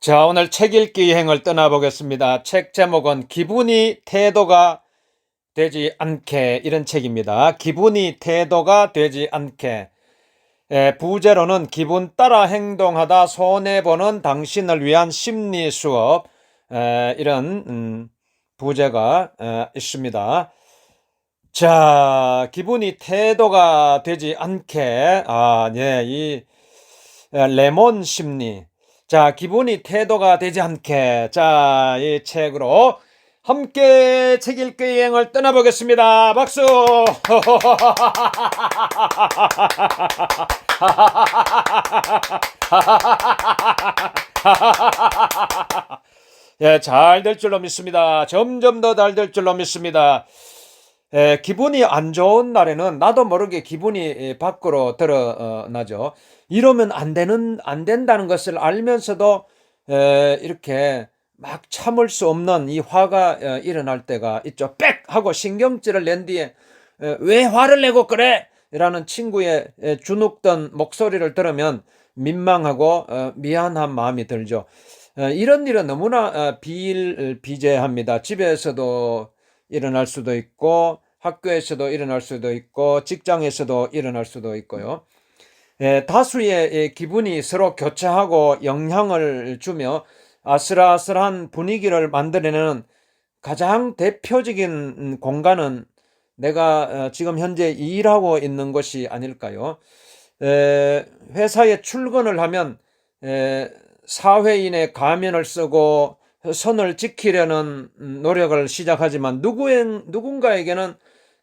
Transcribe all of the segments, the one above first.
자, 오늘 책 읽기 여행을 떠나보겠습니다. 책 제목은 기분이 태도가 되지 않게, 이런 책입니다. 기분이 태도가 되지 않게. 부제로는 기분 따라 행동하다 손해보는 당신을 위한 심리 수업, 이런 부제가 있습니다. 자, 기분이 태도가 되지 않게. 이 레몬 심리. 자, 기분이 태도가 되지 않게. 자, 이 책으로 함께 책 읽기 여행을 떠나보겠습니다. 박수! 예, 잘 될 줄로 믿습니다. 점점 더 잘 될 줄로 믿습니다. 기분이 안 좋은 날에는 나도 모르게 기분이 밖으로 드러나죠. 이러면 안 된다는 것을 알면서도 이렇게 막 참을 수 없는 이 화가 일어날 때가 있죠. 빽! 하고 신경질을 낸 뒤에 왜 화를 내고 그래? 라는 친구의 주눅든 목소리를 들으면 민망하고 미안한 마음이 들죠. 이런 일은 너무나 비일비재합니다. 집에서도 일어날 수도 있고, 학교에서도 일어날 수도 있고, 직장에서도 일어날 수도 있고요. 다수의 기분이 서로 교차하고 영향을 주며 아슬아슬한 분위기를 만들어내는 가장 대표적인 공간은 내가 지금 현재 일하고 있는 것이 아닐까요? 회사에 출근을 하면 사회인의 가면을 쓰고 선을 지키려는 노력을 시작하지만 누군가에게는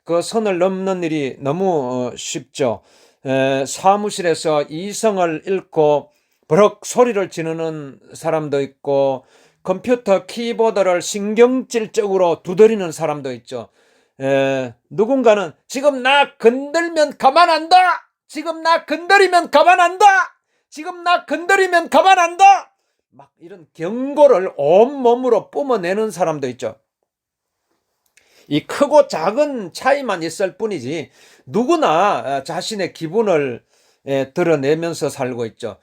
그 선을 넘는 일이 너무 쉽죠. 사무실에서 이성을 잃고 버럭 소리를 지르는 사람도 있고, 컴퓨터 키보드를 신경질적으로 두드리는 사람도 있죠. 누군가는 지금 나 건들면 가만 안 둬! 지금 나 건드리면 가만 안 둬! 지금 나 건드리면 가만 안 둬! 막 이런 경고를 온몸으로 뿜어내는 사람도 있죠. 이 크고 작은 차이만 있을 뿐이지 누구나 자신의 기분을 드러내면서 살고 있죠.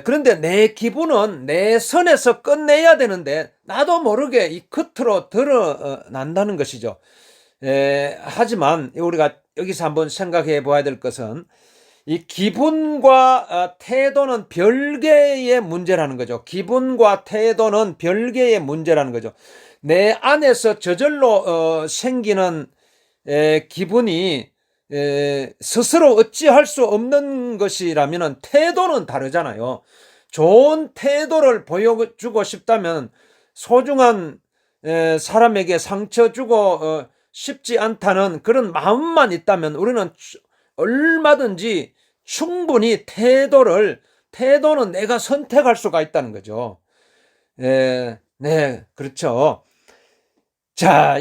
그런데 내 기분은 내 선에서 끝내야 되는데 나도 모르게 이 겉으로 드러난다는 것이죠. 하지만 우리가 여기서 한번 생각해 봐야 될 것은 이 기분과 태도는 별개의 문제라는 거죠. 기분과 태도는 별개의 문제라는 거죠. 내 안에서 저절로 생기는 기분이 스스로 어찌할 수 없는 것이라면 태도는 다르잖아요. 좋은 태도를 보여주고 싶다면 소중한 사람에게 상처 주고 싶지 않다는 그런 마음만 있다면 우리는 얼마든지 충분히 태도는 내가 선택할 수가 있다는 거죠. 네, 그렇죠. 자,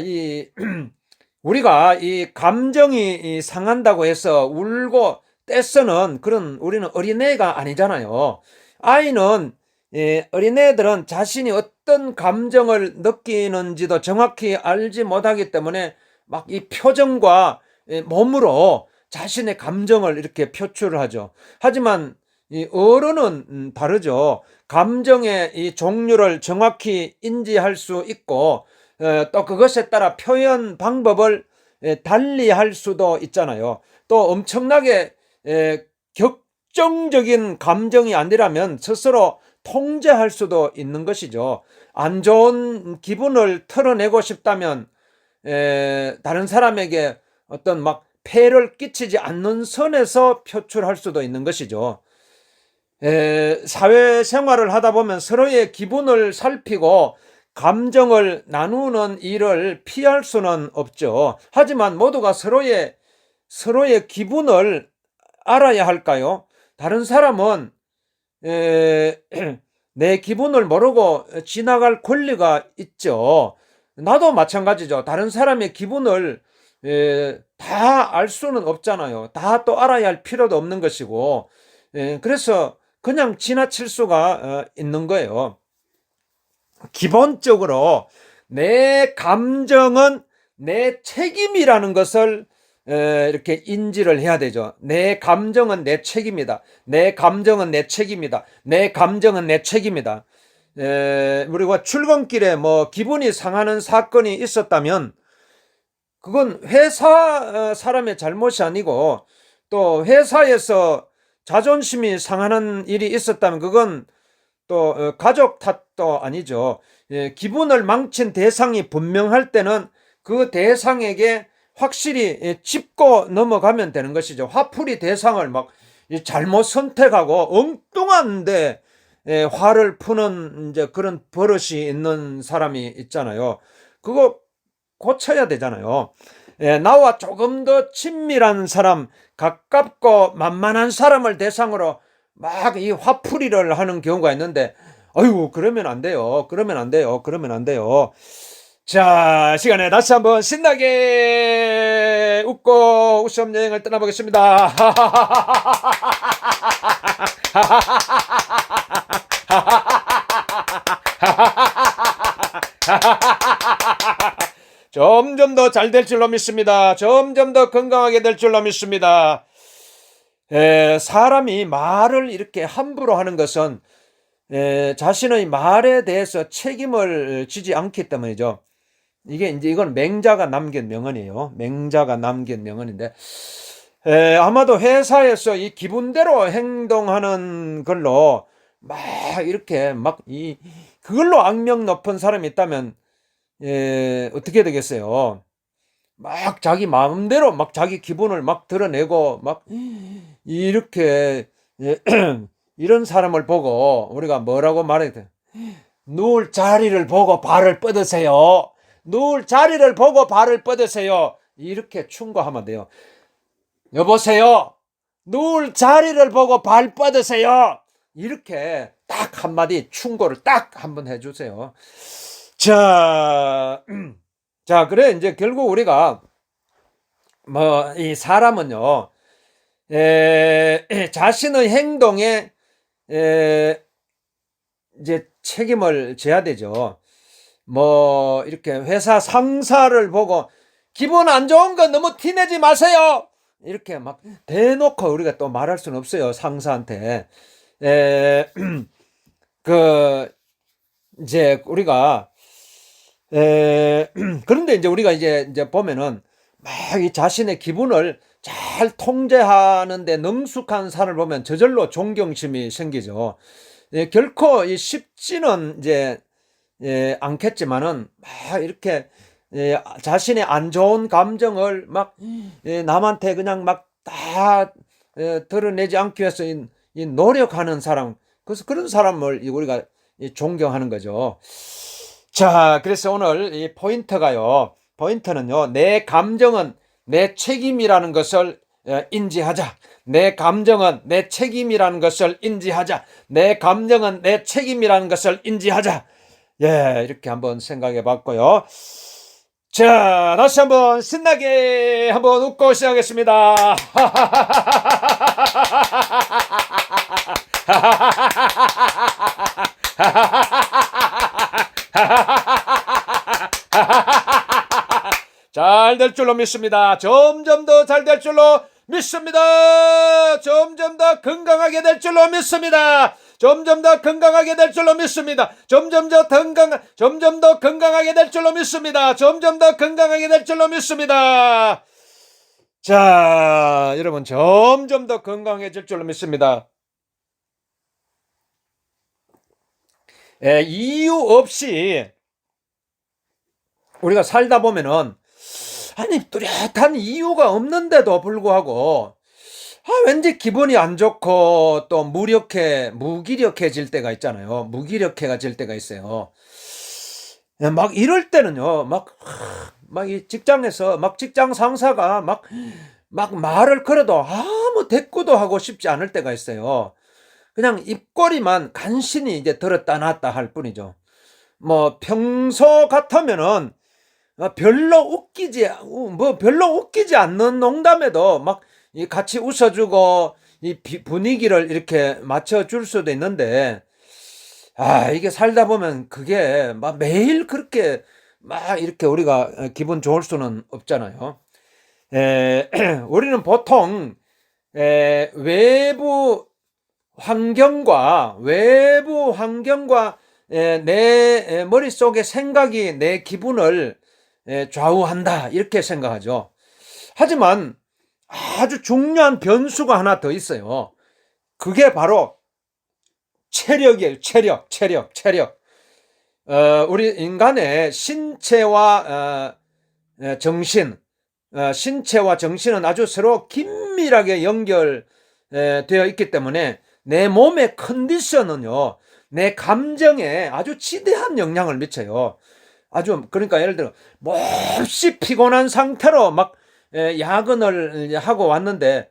우리가 이 감정이 상한다고 해서 울고 떼쓰는 그런 우리는 어린애가 아니잖아요. 어린애들은 자신이 어떤 감정을 느끼는지도 정확히 알지 못하기 때문에 막 이 표정과 몸으로 자신의 감정을 이렇게 표출을 하죠. 하지만 이 어른은 다르죠. 감정의 이 종류를 정확히 인지할 수 있고 또 그것에 따라 표현 방법을 달리 할 수도 있잖아요. 또 엄청나게 격정적인 감정이 아니라면 스스로 통제할 수도 있는 것이죠. 안 좋은 기분을 털어내고 싶다면 다른 사람에게 어떤 막 폐를 끼치지 않는 선에서 표출할 수도 있는 것이죠. 사회생활을 하다 보면 서로의 기분을 살피고 감정을 나누는 일을 피할 수는 없죠. 하지만 모두가 서로의 기분을 알아야 할까요? 다른 사람은 내 기분을 모르고 지나갈 권리가 있죠. 나도 마찬가지죠. 다른 사람의 기분을 다 알 수는 없잖아요. 다 또 알아야 할 필요도 없는 것이고, 그래서 그냥 지나칠 수가 있는 거예요. 기본적으로 내 감정은 내 책임이라는 것을 이렇게 인지를 해야 되죠. 내 감정은 내 책임이다. 내 감정은 내 책임이다. 내 감정은 내 책임이다. 우리가 출근길에 뭐 기분이 상하는 사건이 있었다면 그건 회사 사람의 잘못이 아니고 또 회사에서 자존심이 상하는 일이 있었다면 그건 또 가족 탓도 아니죠. 기분을 망친 대상이 분명할 때는 그 대상에게 확실히 짚고 넘어가면 되는 것이죠. 화풀이 대상을 막 잘못 선택하고 엉뚱한데 화를 푸는 이제 그런 버릇이 있는 사람이 있잖아요. 그거 고쳐야 되잖아요. 나와 조금 더 친밀한 사람, 가깝고 만만한 사람을 대상으로 막 이 화풀이를 하는 경우가 있는데, 아이고, 그러면 안 돼요. 그러면 안 돼요. 그러면 안 돼요. 자, 시간에 다시 한번 신나게 웃고 웃음 여행을 떠나보겠습니다. 점점 더 잘 될 줄로 믿습니다. 점점 더 건강하게 될 줄로 믿습니다. 사람이 말을 이렇게 함부로 하는 것은 자신의 말에 대해서 책임을 지지 않기 때문이죠. 이건 맹자가 남긴 명언이에요. 맹자가 남긴 명언인데, 아마도 회사에서 이 기분대로 행동하는 걸로 막 이렇게 그걸로 악명 높은 사람이 있다면, 어떻게 되겠어요? 막 자기 마음대로 막 자기 기분을 막 드러내고 막 이렇게 이런 사람을 보고 우리가 뭐라고 말해야 돼? 누울 자리를 보고 발을 뻗으세요. 누울 자리를 보고 발을 뻗으세요. 이렇게 충고하면 돼요. 여보세요. 누울 자리를 보고 발 뻗으세요. 이렇게 딱 한마디 충고를 딱 한번 해주세요. 자, 그래 이제 결국 우리가 이 사람은요, 자신의 행동에 이제 책임을 져야 되죠. 뭐 이렇게 회사 상사를 보고 기분 안 좋은 거 너무 티내지 마세요. 이렇게 막 대놓고 우리가 또 말할 수는 없어요. 상사한테. 이제 우리가 그런데 이제 우리가 이제 보면은 막 이 자신의 기분을 잘 통제하는데 능숙한 사람을 보면 저절로 존경심이 생기죠. 결코 쉽지는 이제 않겠지만은 막 이렇게 자신의 안 좋은 감정을 막 남한테 그냥 막 다 드러내지 않기 위해서 이 노력하는 사람, 그래서 그런 사람을 우리가 존경하는 거죠. 자, 그래서 오늘 이 포인트는요, 내 감정은 내 책임이라는 것을 인지하자. 내 감정은 내 책임이라는 것을 인지하자. 내 감정은 내 책임이라는 것을 인지하자. 이렇게 한번 생각해 봤고요. 자, 다시 한번 신나게 한번 웃고 시작하겠습니다. 잘 될 줄로 믿습니다. 점점 더 잘 될 줄로 믿습니다. 점점 더 건강하게 될 줄로 믿습니다. 점점 더 건강하게 될 줄로 믿습니다. 점점 더 건강하게 될 줄로 믿습니다. 점점 더 건강하게 될 줄로 믿습니다. 자, 여러분 점점 더 건강해질 줄로 믿습니다. 이유 없이 우리가 살다 보면은 뚜렷한 이유가 없는데도 불구하고 왠지 기분이 안 좋고 또 무기력해질 때가 있잖아요. 무기력해질 때가 있어요. 막 이럴 때는요, 이 직장에서 직장 상사가 막 말을 걸어도 아무 대꾸도 하고 싶지 않을 때가 있어요. 그냥 입꼬리만 간신히 이제 들었다 놨다 할 뿐이죠. 뭐 평소 같으면은 별로 웃기지 않는 농담에도 막 같이 웃어주고 이 분위기를 이렇게 맞춰줄 수도 있는데, 이게 살다 보면 그게 막 매일 그렇게 막 이렇게 우리가 기분 좋을 수는 없잖아요. 우리는 보통 외부 환경과 내 머릿속의 생각이 내 기분을 좌우한다 이렇게 생각하죠. 하지만 아주 중요한 변수가 하나 더 있어요. 그게 바로 체력이에요. 체력. 우리 인간의 신체와 정신, 신체와 정신은 아주 서로 긴밀하게 연결되어 있기 때문에 내 몸의 컨디션은요, 내 감정에 아주 지대한 영향을 미쳐요. 그러니까 예를 들어, 몹시 피곤한 상태로 막 야근을 하고 왔는데,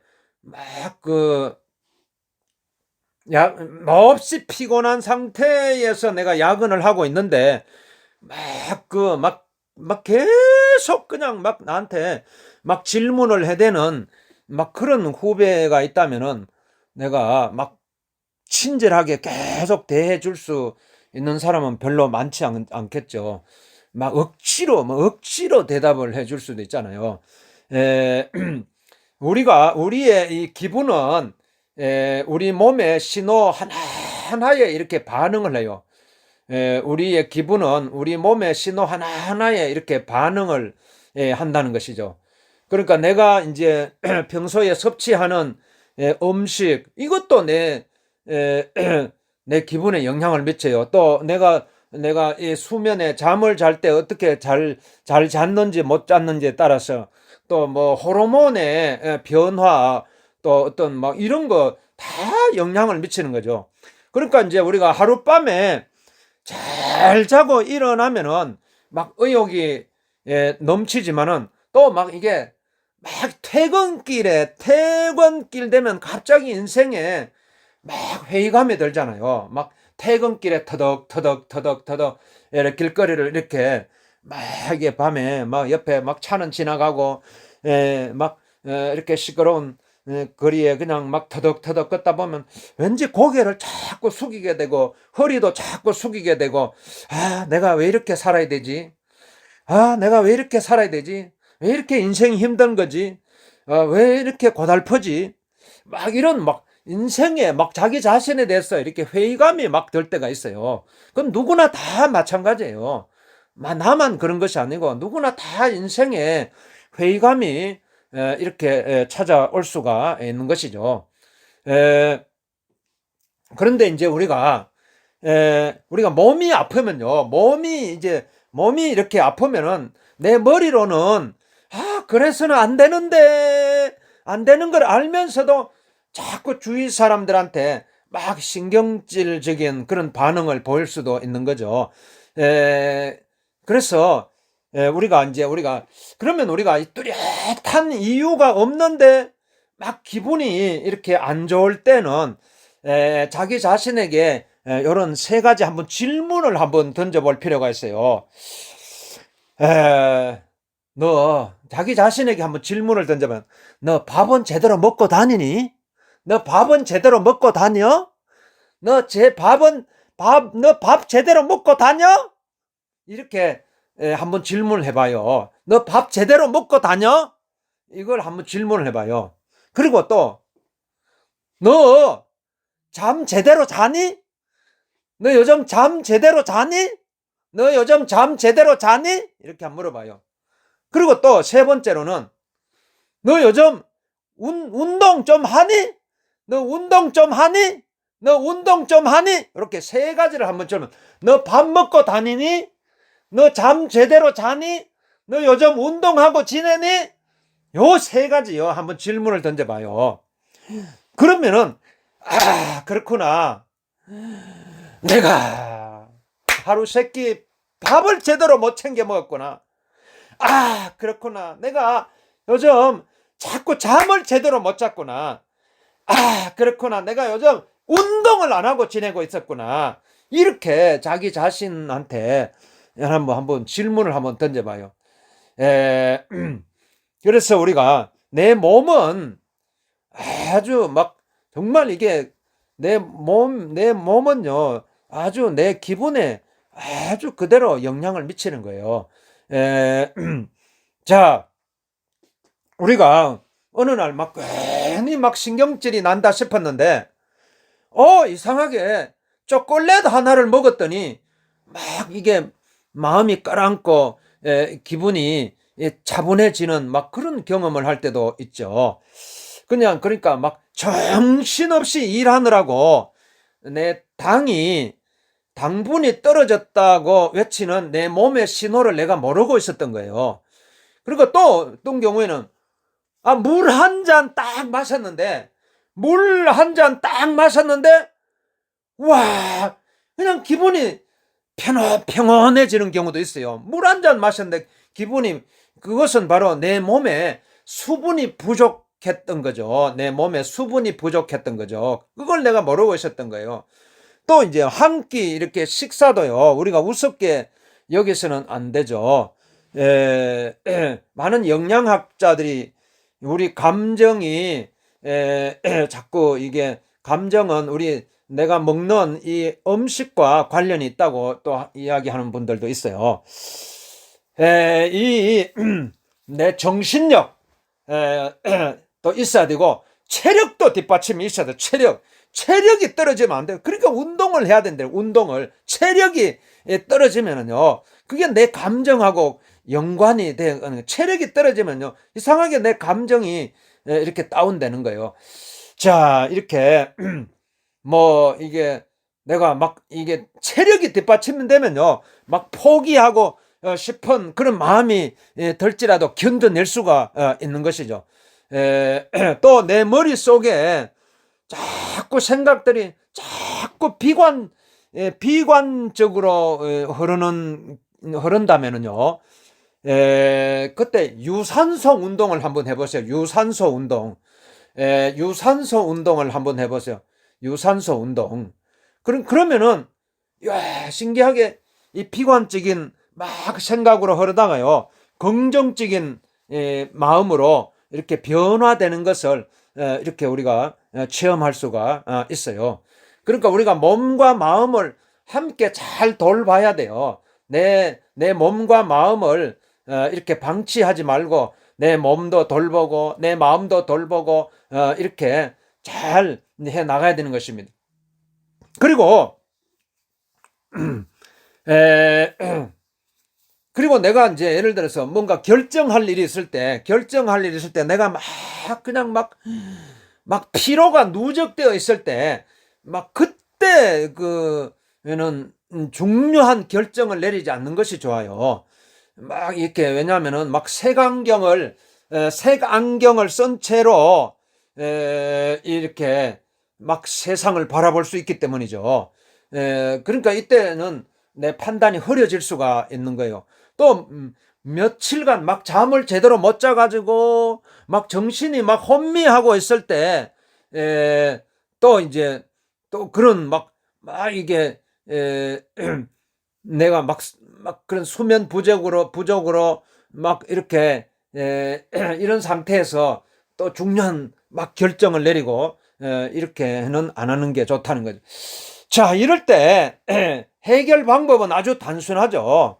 몹시 피곤한 상태에서 내가 야근을 하고 있는데, 계속 그냥 막 나한테 막 질문을 해대는 막 그런 후배가 있다면은 내가 막 친절하게 계속 대해 줄 수 있는 사람은 별로 많지 않겠죠. 막 억지로 대답을 해줄 수도 있잖아요. 우리의 이 기분은 우리 몸의 신호 하나하나에 이렇게 반응을 해요. 우리의 기분은 우리 몸의 신호 하나하나에 이렇게 반응을 한다는 것이죠. 그러니까 내가 이제 평소에 섭취하는 음식, 이것도 내 기분에 영향을 미쳐요. 또 내가 이 수면에 잠을 잘 때 어떻게 잘 잤는지 못 잤는지에 따라서 또 뭐 호르몬의 변화, 또 어떤 막 이런 거 다 영향을 미치는 거죠. 그러니까 이제 우리가 하룻밤에 잘 자고 일어나면은 막 의욕이 넘치지만은 또 막 이게 막 퇴근길 되면 갑자기 인생에 막 회의감이 들잖아요. 막 퇴근길에 터덕 이렇게 길거리를 이렇게 막 이게 밤에 막 옆에 막 차는 지나가고 막 이렇게 시끄러운 거리에 그냥 막 터덕 걷다 보면 왠지 고개를 자꾸 숙이게 되고 허리도 자꾸 숙이게 되고, 내가 왜 이렇게 살아야 되지? 내가 왜 이렇게 살아야 되지? 왜 이렇게 인생이 힘든 거지? 왜 이렇게 고달프지? 막 이런 막 인생에 막 자기 자신에 대해서 이렇게 회의감이 막 들 때가 있어요. 그건 누구나 다 마찬가지예요. 나만 그런 것이 아니고 누구나 다 인생에 회의감이 이렇게 찾아올 수가 있는 것이죠. 그런데 이제 우리가 몸이 아프면요, 몸이 이렇게 아프면은 내 머리로는 그래서는 안 되는 걸 알면서도 자꾸 주위 사람들한테 막 신경질적인 그런 반응을 보일 수도 있는 거죠. 그래서 그러면 우리가 이 뚜렷한 이유가 없는데 막 기분이 이렇게 안 좋을 때는 자기 자신에게 이런 세 가지 한번 질문을 한번 던져볼 필요가 있어요. 자기 자신에게 한번 질문을 던져보면, 너 밥은 제대로 먹고 다니니? 너 밥은 제대로 먹고 다녀? 너 밥 제대로 먹고 다녀? 이렇게 한번 질문을 해봐요. 너 밥 제대로 먹고 다녀? 이걸 한번 질문을 해봐요. 그리고 또, 너 잠 제대로 자니? 너 요즘 잠 제대로 자니? 너 요즘 잠 제대로 자니? 이렇게 한번 물어봐요. 그리고 또 세 번째로는, 너 요즘 운동 좀 하니? 너 운동 좀 하니? 너 운동 좀 하니? 이렇게 세 가지를 한번 질문. 너 밥 먹고 다니니? 너 잠 제대로 자니? 너 요즘 운동하고 지내니? 요 세 가지요. 한번 질문을 던져봐요. 그러면은, 그렇구나. 내가 하루 세끼 밥을 제대로 못 챙겨 먹었구나. 그렇구나. 내가 요즘 자꾸 잠을 제대로 못 잤구나. 그렇구나. 내가 요즘 운동을 안 하고 지내고 있었구나. 이렇게 자기 자신한테 한번 질문을 한번 던져봐요. 그래서 우리가 내 몸은 아주 막 정말 이게 내 몸은요 아주 내 기분에 아주 그대로 영향을 미치는 거예요. 자, 우리가 어느 날 막 괜히 막 신경질이 난다 싶었는데, 이상하게 초콜릿 하나를 먹었더니 막 이게 마음이 깔아앉고 기분이 차분해지는 막 그런 경험을 할 때도 있죠. 그냥 그러니까 막 정신없이 일하느라고 내 당분이 떨어졌다고 외치는 내 몸의 신호를 내가 모르고 있었던 거예요. 그리고 또 어떤 경우에는 물 한 잔 딱 마셨는데 와 그냥 기분이 평온해지는 경우도 있어요. 물 한 잔 마셨는데 기분이, 그것은 바로 내 몸에 수분이 부족했던 거죠. 내 몸에 수분이 부족했던 거죠. 그걸 내가 모르고 있었던 거예요. 또 이제 한 끼 이렇게 식사도요, 우리가 우습게 여기서는 안 되죠. 많은 영양학자들이 우리 감정이 자꾸 이게 감정은 내가 먹는 이 음식과 관련이 있다고 또 이야기하는 분들도 있어요. 내 정신력 또 있어야 되고 체력도 뒷받침이 있어야 돼. 체력이 떨어지면 안 돼요. 그러니까 운동을 해야 된대요. 체력이 떨어지면은요, 그게 내 감정하고 연관이 돼. 체력이 떨어지면요, 이상하게 내 감정이 이렇게 다운되는 거예요. 자, 이렇게 뭐 이게 내가 막 이게 체력이 뒷받침되면요, 막 포기하고 싶은 그런 마음이 들지라도 견뎌낼 수가 있는 것이죠. 또 내 머릿속에 자꾸 생각들이 자꾸 비관적으로 흐른다면은요, 그때 유산소 운동을 한번 해보세요. 유산소 운동을 한번 해보세요. 유산소 운동. 그러면은, 야, 신기하게 이 비관적인 막 생각으로 흐르다가요, 긍정적인 마음으로 이렇게 변화되는 것을 이렇게 우리가 체험할 수가 있어요. 그러니까 우리가 몸과 마음을 함께 잘 돌봐야 돼요. 내 몸과 마음을 이렇게 방치하지 말고 내 몸도 돌보고 내 마음도 돌보고 이렇게 잘 해 나가야 되는 것입니다. 그리고 그리고 내가 이제 예를 들어서 뭔가 결정할 일이 있을 때 내가 그냥 막 피로가 누적되어 있을 때 막 그때 그는 중요한 결정을 내리지 않는 것이 좋아요. 막 이렇게, 왜냐하면은 막 색안경을 쓴 채로 이렇게 막 세상을 바라볼 수 있기 때문이죠. 그러니까 이때는 내 판단이 흐려질 수가 있는 거예요. 또 며칠간 막 잠을 제대로 못 자가지고 막 정신이 막 혼미하고 있을 때 또 이제 또 그런 막 이게 내가 막 그런 수면 부족으로 막 이렇게 이런 상태에서 또 중요한 막 결정을 내리고 이렇게는 안 하는 게 좋다는 거죠. 자, 이럴 때 해결 방법은 아주 단순하죠.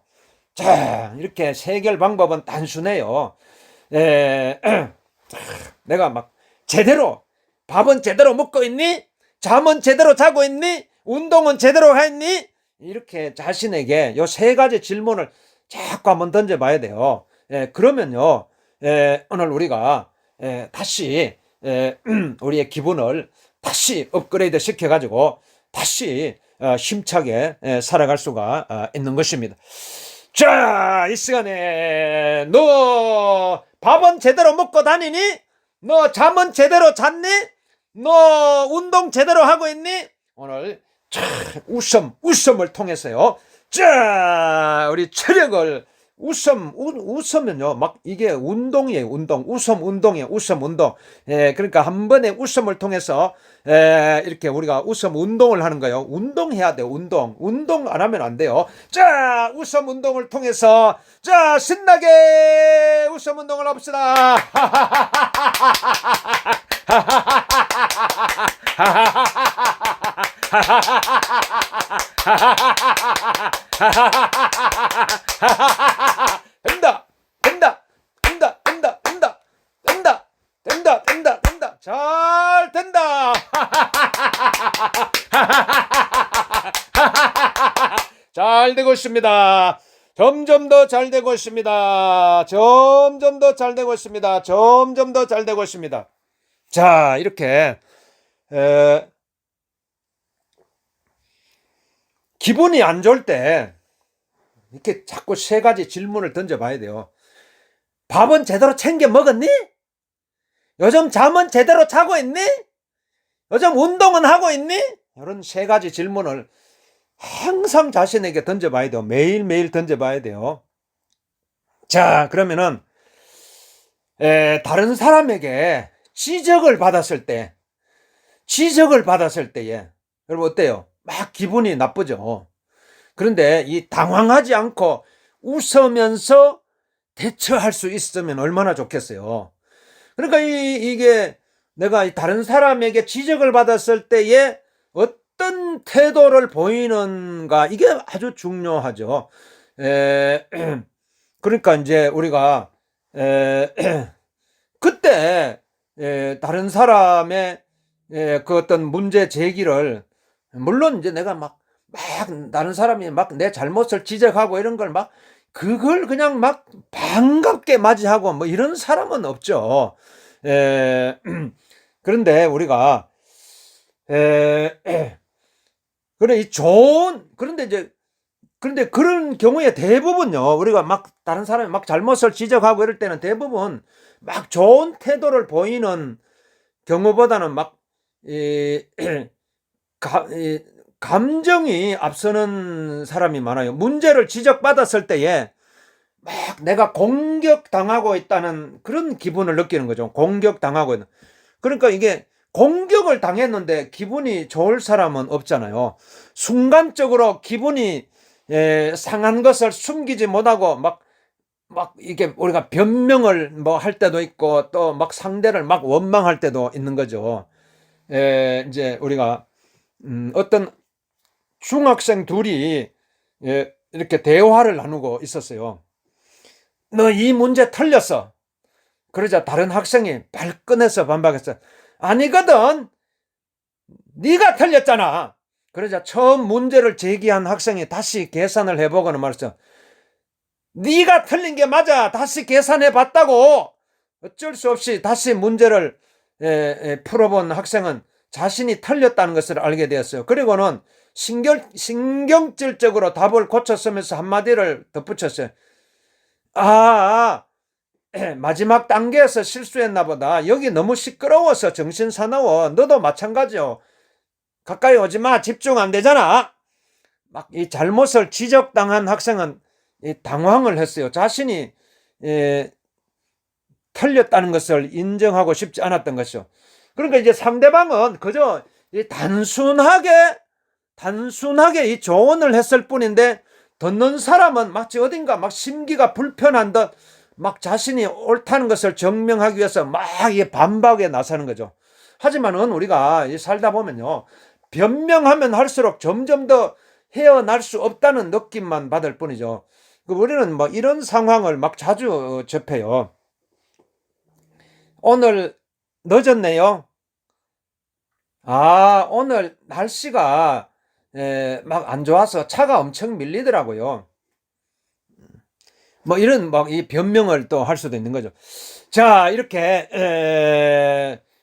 자, 이렇게 해결 방법은 단순해요. 내가 막 밥은 제대로 먹고 있니? 잠은 제대로 자고 있니? 운동은 제대로 했니? 이렇게 자신에게 요 세 가지 질문을 자꾸 한번 던져봐야 돼요. 그러면요, 오늘 우리가 다시 우리의 기분을 다시 업그레이드 시켜가지고 다시 힘차게 살아갈 수가 있는 것입니다. 자, 이 시간에 너 밥은 제대로 먹고 다니니? 너 잠은 제대로 잤니? 너 운동 제대로 하고 있니? 오늘 웃음을 통해서요, 자, 우리 체력을 웃으면요, 막 이게 운동이에요. 웃음 운동. 그러니까 한 번에 웃음을 통해서 이렇게 우리가 웃음 운동을 하는 거예요. 운동해야 돼요. 운동 안 하면 안 돼요. 자, 웃음 운동을 통해서 자, 신나게 웃음 운동을 합시다. 된다. 잘 된다. 잘 되고 있습니다. 점점 더 잘 되고 있습니다. 점점 더 잘 되고 있습니다. 점점 더 잘 되고 있습니다. 자, 이렇게 기분이 안 좋을 때 이렇게 자꾸 세 가지 질문을 던져봐야 돼요. 밥은 제대로 챙겨 먹었니? 요즘 잠은 제대로 자고 있니? 요즘 운동은 하고 있니? 이런 세 가지 질문을 항상 자신에게 던져봐야 돼요. 매일매일 던져봐야 돼요. 자, 그러면은 다른 사람에게 지적을 받았을 때에 여러분 어때요? 막 기분이 나쁘죠. 그런데 이 당황하지 않고 웃으면서 대처할 수 있으면 얼마나 좋겠어요. 그러니까 이게 내가 다른 사람에게 지적을 받았을 때에 어떤 태도를 보이는가, 이게 아주 중요하죠. 그러니까 이제 우리가 그때 다른 사람의 그 어떤 문제 제기를, 물론 이제 내가 막 다른 사람이 막 내 잘못을 지적하고 이런 걸 막 그걸 그냥 막 반갑게 맞이하고 뭐 이런 사람은 없죠. 그런데 우리가 그래 이 좋은, 그런데 그런 경우에 대부분요, 우리가 막 다른 사람이 막 잘못을 지적하고 이럴 때는 대부분 막 좋은 태도를 보이는 경우보다는 막 감정이 앞서는 사람이 많아요. 문제를 지적받았을 때에 막 내가 공격당하고 있다는 그런 기분을 느끼는 거죠. 공격당하고 있는. 그러니까 이게 공격을 당했는데 기분이 좋을 사람은 없잖아요. 순간적으로 기분이 상한 것을 숨기지 못하고 막 이게 우리가 변명을 뭐 할 때도 있고 또 막 상대를 막 원망할 때도 있는 거죠. 이제 우리가 어떤 중학생 둘이 이렇게 대화를 나누고 있었어요. 너 이 문제 틀렸어. 그러자 다른 학생이 발끈해서 반박했어. 아니거든. 네가 틀렸잖아. 그러자 처음 문제를 제기한 학생이 다시 계산을 해보고는 말했어. 네가 틀린 게 맞아. 다시 계산해 봤다고. 어쩔 수 없이 다시 문제를 풀어본 학생은 자신이 틀렸다는 것을 알게 되었어요. 그리고는 신경질적으로 답을 고쳤으면서 한마디를 덧붙였어요. 마지막 단계에서 실수했나 보다. 여기 너무 시끄러워서 정신 사나워. 너도 마찬가지요. 가까이 오지 마. 집중 안 되잖아. 막 이 잘못을 지적당한 학생은 당황을 했어요. 자신이 틀렸다는 것을 인정하고 싶지 않았던 것이죠. 그러니까 이제 상대방은 그저 단순하게 이 조언을 했을 뿐인데 듣는 사람은 마치 어딘가 막 심기가 불편한 듯 막 자신이 옳다는 것을 증명하기 위해서 막 반박에 나서는 거죠. 하지만은 우리가 살다 보면요, 변명하면 할수록 점점 더 헤어날 수 없다는 느낌만 받을 뿐이죠. 우리는 뭐 이런 상황을 막 자주 접해요. 오늘 늦었네요. 오늘 날씨가 막 안 좋아서 차가 엄청 밀리더라고요. 뭐 이런 막 이 변명을 또 할 수도 있는 거죠. 자, 이렇게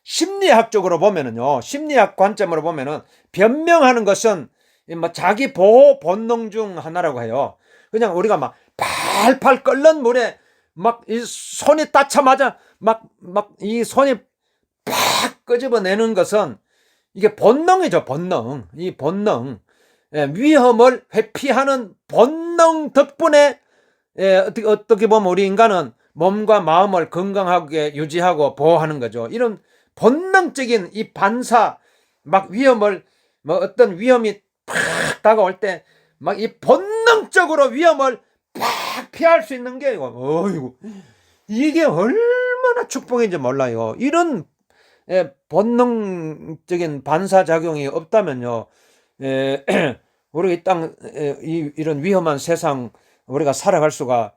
심리학적으로 보면은요, 심리학 관점으로 보면은 변명하는 것은 뭐 자기 보호 본능 중 하나라고 해요. 그냥 우리가 막 팔팔 끓는 물에 막 이 손이 따자마자 막 이 손이 팍 끄집어내는 것은 이게 본능이죠, 본능. 이 본능. 위험을 회피하는 본능 덕분에 어떻게 보면 우리 인간은 몸과 마음을 건강하게 유지하고 보호하는 거죠. 이런 본능적인 이 반사, 막 위험을, 뭐 어떤 위험이 팍 다가올 때 막 이 본능적으로 위험을 팍 피할 수 있는 게 어이구, 이게 얼마나 축복인지 몰라요. 이런 본능적인 반사작용이 없다면요, 우리 이 땅, 이런 위험한 세상 우리가 살아갈 수가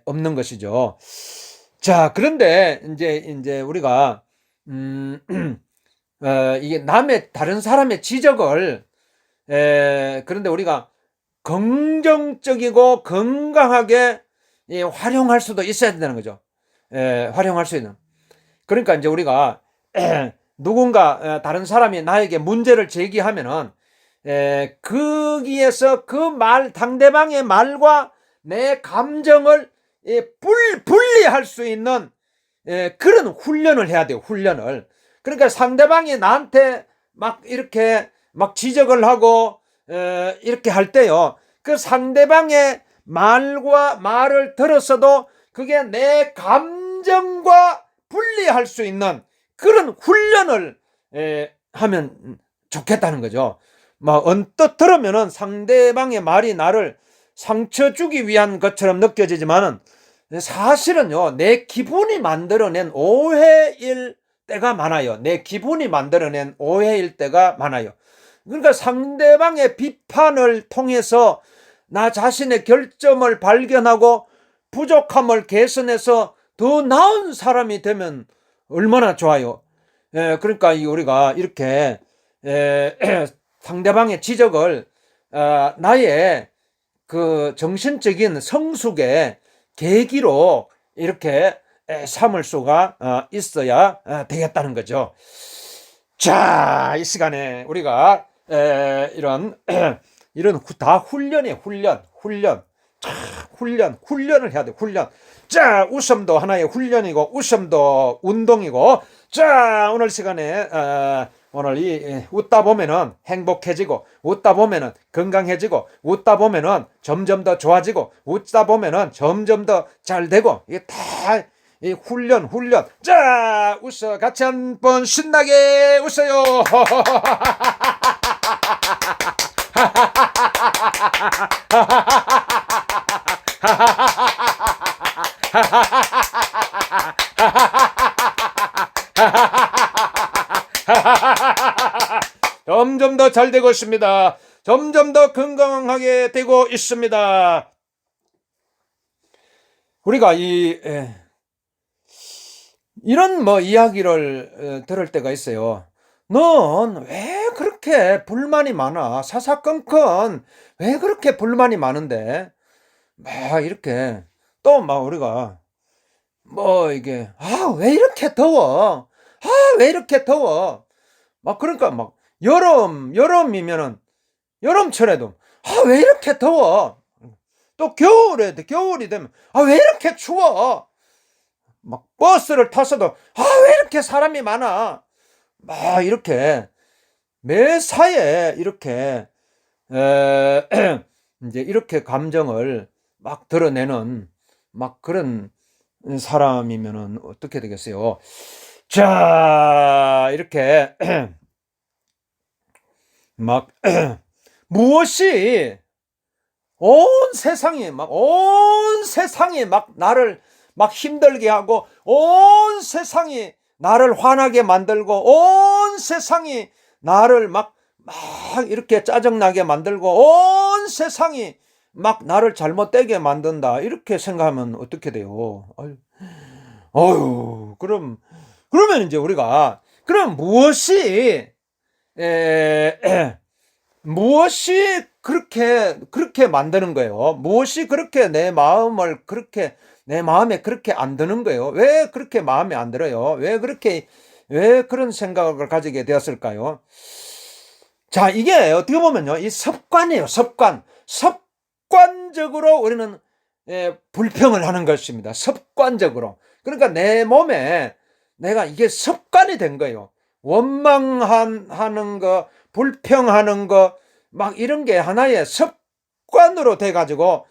없는 것이죠. 자, 그런데 이제 우리가 이게 다른 사람의 지적을 그런데 우리가 긍정적이고 건강하게 활용할 수도 있어야 된다는 거죠. 활용할 수 있는. 그러니까 이제 우리가 누군가 다른 사람이 나에게 문제를 제기하면은 거기에서 그 상대방의 말과 내 감정을 분리할 수 있는 그런 훈련을 해야 돼요. 훈련을. 그러니까 상대방이 나한테 막 이렇게 막 지적을 하고 이렇게 할 때요, 그 상대방의 말을 들었어도 그게 내 감정과 분리할 수 있는 그런 훈련을 하면 좋겠다는 거죠. 막 언뜻 들으면은 상대방의 말이 나를 상처 주기 위한 것처럼 느껴지지만은 사실은요, 내 기분이 만들어낸 오해일 때가 많아요. 내 기분이 만들어낸 오해일 때가 많아요. 그러니까 상대방의 비판을 통해서 나 자신의 결점을 발견하고 부족함을 개선해서 더 나은 사람이 되면 얼마나 좋아요. 그러니까 우리가 이렇게 상대방의 지적을 나의 그 정신적인 성숙의 계기로 이렇게 삼을 수가 있어야 되겠다는 거죠. 자, 이 시간에 우리가 이런 다 훈련이에요. 훈련을 해야 돼. 훈련. 자, 웃음도 하나의 훈련이고 웃음도 운동이고. 자, 오늘 시간에 오늘 웃다 보면은 행복해지고, 웃다 보면은 건강해지고, 웃다 보면은 점점 더 좋아지고, 웃다 보면은 점점 더 잘 되고, 이게 다 훈련. 자, 웃어. 같이 한번 신나게 웃어요. 점점 더 잘 되고 있습니다. 점점 더 건강하게 되고 있습니다. 우리가 이런 이야기를 들을 때가 있어요. 넌 왜 그렇게 불만이 많아? 사사건건 왜 그렇게 불만이 많은데? 막 이렇게 또 우리가 이게 왜 이렇게 더워? 왜 이렇게 더워? 그러니까 여름이면은 여름철에도 왜 이렇게 더워? 또 겨울이 되면 왜 이렇게 추워? 버스를 탔어도 왜 이렇게 사람이 많아? 이렇게 매사에 이렇게 이제 이렇게 감정을 드러내는 그런 사람이면은 어떻게 되겠어요? 자, 이렇게 무엇이 온 세상이 나를 힘들게 하고, 온 세상이 나를 화나게 만들고, 온 세상이 나를 이렇게 짜증나게 만들고, 온 세상이 나를 잘못되게 만든다, 이렇게 생각하면 어떻게 돼요? 그러면 이제 우리가 그럼 무엇이 그렇게 만드는 거예요? 무엇이 그렇게 내 마음에 그렇게 안 드는 거예요? 왜 그렇게 마음에 안 들어요? 왜 그런 생각을 가지게 되었을까요? 자, 이게 어떻게 보면요, 이 습관이에요. 습관적으로 우리는 불평을 하는 것입니다. 습관적으로. 그러니까 내 몸에 내가 이게 습관이 된 거예요. 원망하는 거, 불평하는 거, 이런 게 하나의 습관으로 돼가지고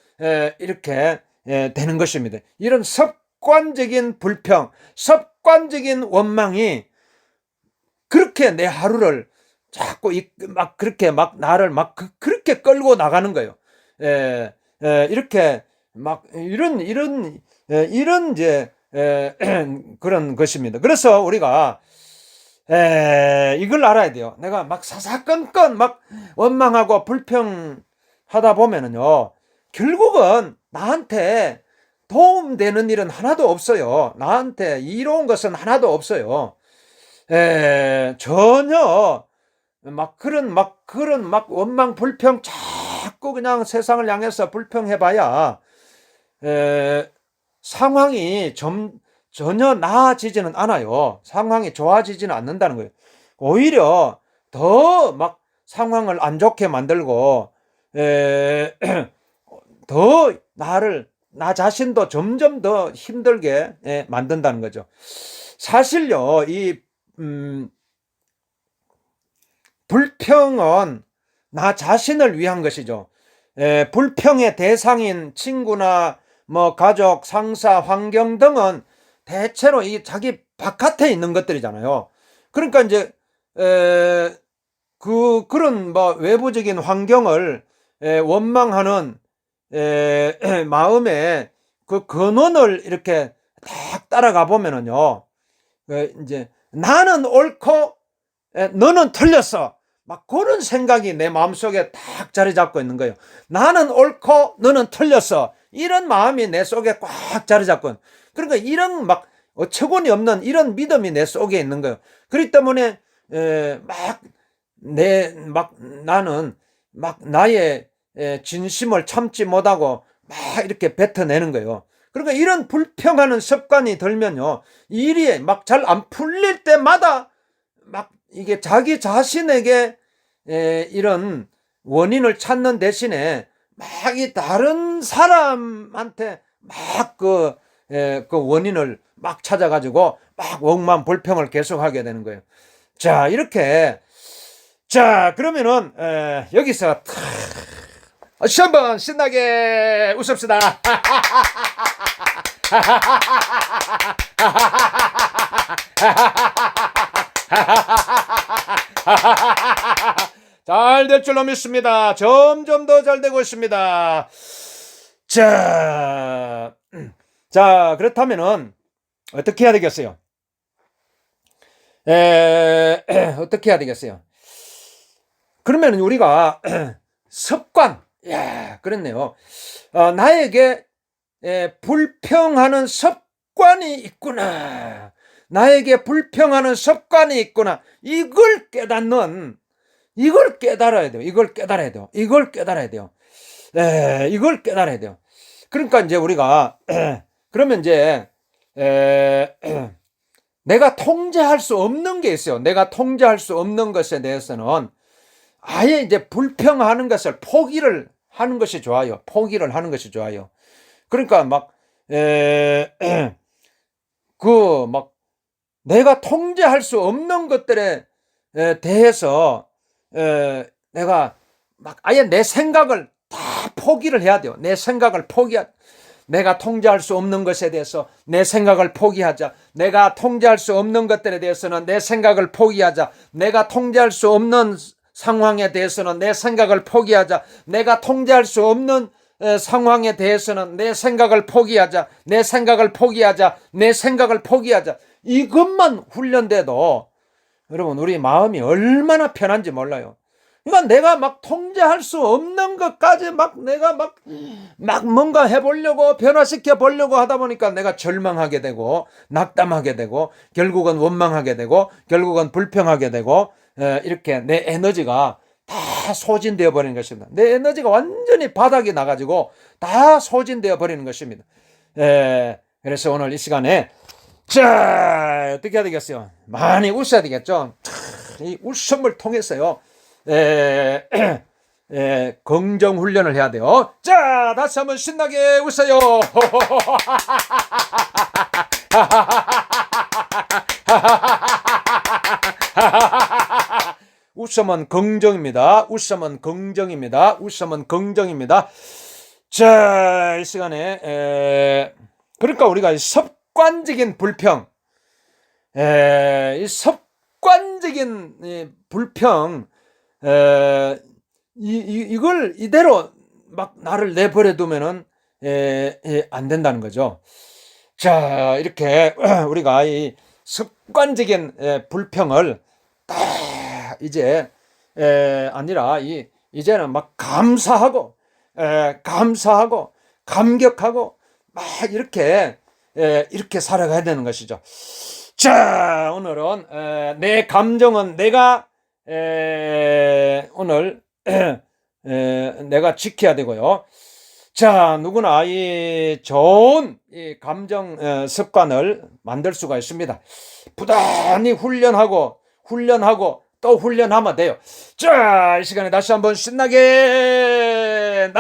이렇게 되는 것입니다. 이런 습관적인 불평, 습관적인 원망이 그렇게 내 하루를 자꾸 그렇게 나를 그렇게 끌고 나가는 거예요. 이렇게 이런 이제 그런 것입니다. 그래서 우리가 이걸 알아야 돼요. 내가 사사건건 원망하고 불평하다 보면은요, 결국은 나한테 도움되는 일은 하나도 없어요. 나한테 이로운 것은 하나도 없어요. 전혀 그런 원망 불평 자꾸 자꾸 그냥 세상을 향해서 불평해봐야 상황이 전혀 나아지지는 않아요. 상황이 좋아지지는 않는다는 거예요. 오히려 더 막 상황을 안 좋게 만들고 더 나 자신도 점점 더 힘들게 만든다는 거죠. 사실요, 이 불평은 나 자신을 위한 것이죠. 불평의 대상인 친구나 뭐 가족, 상사, 환경 등은 대체로 이 자기 바깥에 있는 것들이잖아요. 그러니까 이제 그런 뭐 외부적인 환경을 원망하는 마음에 그 근원을 이렇게 딱 따라가 보면은요, 이제 나는 옳고 너는 틀렸어, 막 그런 생각이 내 마음속에 딱 자리 잡고 있는 거예요. 나는 옳고 너는 틀렸어, 이런 마음이 내 속에 꽉 자리 잡고, 그러니까 이런 막 어처구니 없는 이런 믿음이 내 속에 있는 거예요. 그렇기 때문에 나는 막 나의 진심을 참지 못하고 막 이렇게 뱉어내는 거예요. 그러니까 이런 불평하는 습관이 들면요, 일이 막 잘 안 풀릴 때마다 막 이게 자기 자신에게 이런 원인을 찾는 대신에 막 이 다른 사람한테 막 그 원인을 막 찾아가지고 막 원망 불평을 계속하게 되는 거예요. 자, 이렇게, 자, 그러면은 여기서 한번 신나게 웃읍시다. 잘 될 줄로 믿습니다. 점점 더 잘 되고 있습니다. 자, 그렇다면은 어떻게 해야 되겠어요? 어떻게 해야 되겠어요? 그러면 우리가 습관, 그렇네요. 나에게 불평하는 습관이 있구나. 나에게 불평하는 습관이 있구나. 이걸 깨달아야 돼요. 이걸 깨달아야 돼요. 이걸 깨달아야 돼요. 그러니까 이제 우리가 그러면 이제 내가 통제할 수 없는 게 있어요. 내가 통제할 수 없는 것에 대해서는 아예 이제 불평하는 것을 포기를 하는 것이 좋아요. 포기를 하는 것이 좋아요. 그러니까 내가 통제할 수 없는 것들에 대해서 내가 막 아예 내 생각을 다 포기를 해야 돼요. 내 생각을 내가 통제할 수 없는 것에 대해서 내 생각을 포기하자. 내가 통제할 수 없는 것들에 대해서는 내 생각을 포기하자. 내가 통제할 수 없는 상황에 대해서는 내 생각을 포기하자. 내가 통제할 수 없는 상황에 대해서는 내 생각을 포기하자. 내 생각을 포기하자. 내 생각을 포기하자. 이것만 훈련돼도 여러분, 우리 마음이 얼마나 편한지 몰라요. 그러니까 내가 막 통제할 수 없는 것까지 내가 뭔가 해보려고 변화시켜 보려고 하다 보니까 내가 절망하게 되고 낙담하게 되고 결국은 원망하게 되고 결국은 불평하게 되고 이렇게 내 에너지가 다 소진되어 버리는 것입니다. 내 에너지가 완전히 바닥이 나가지고 다 소진되어 버리는 것입니다. 그래서 오늘 이 시간에 자, 어떻게 해야 되겠어요? 많이 웃어야 되겠죠? 이 웃음을 통해서요, 긍정 훈련을 해야 돼요. 자, 다시 한번 신나게 웃어요. 웃음은 긍정입니다. 웃음은 긍정입니다. 웃음은 긍정입니다. 자, 이 시간에 그러니까 우리가 습관적인 불평, 이 습관적인 불평, 이걸 이대로 막 나를 내버려 두면은 안 된다는 거죠. 자, 이렇게 우리가 이 습관적인 불평을 딱 이제 아니라 이제는 막 감사하고 감격하고 막 이렇게 살아가야 되는 것이죠. 자, 오늘은 내 감정은 내가 오늘 내가 지켜야 되고요. 자, 누구나 이 좋은 이 감정 습관을 만들 수가 있습니다. 부단히 훈련하고 또 훈련하면 돼요. 자, 이 시간에 다시 한번 신나게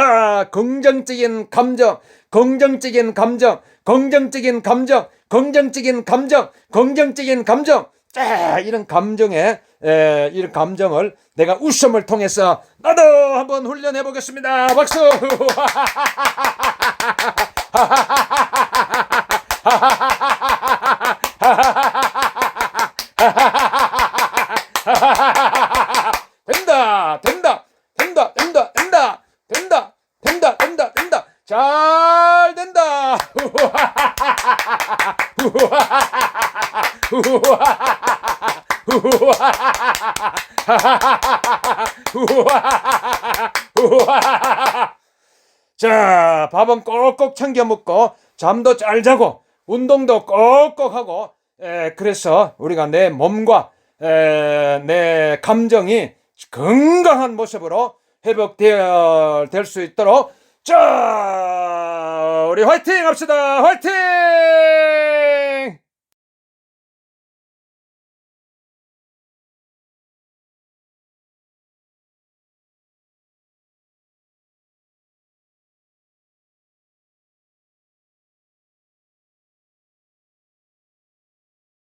긍정적인 감정, 긍정적인 감정, 긍정적인 감정, 긍정적인 감정, 긍정적인 감정. 자, 이런 감정을 내가 웃음을 통해서 나도 한번 훈련해 보겠습니다. 박수! 된다, 된다, 된다, 된다, 된다, 된다, 된다, 된다, 된다. 잘 된다. 자, 밥은 꼭꼭 챙겨 먹고 잠도 잘 자고 운동도 꼭꼭 하고 그래서 우리가 내 몸과 내 감정이 건강한 모습으로 회복될 수 있도록 자, 우리 화이팅 합시다. 화이팅!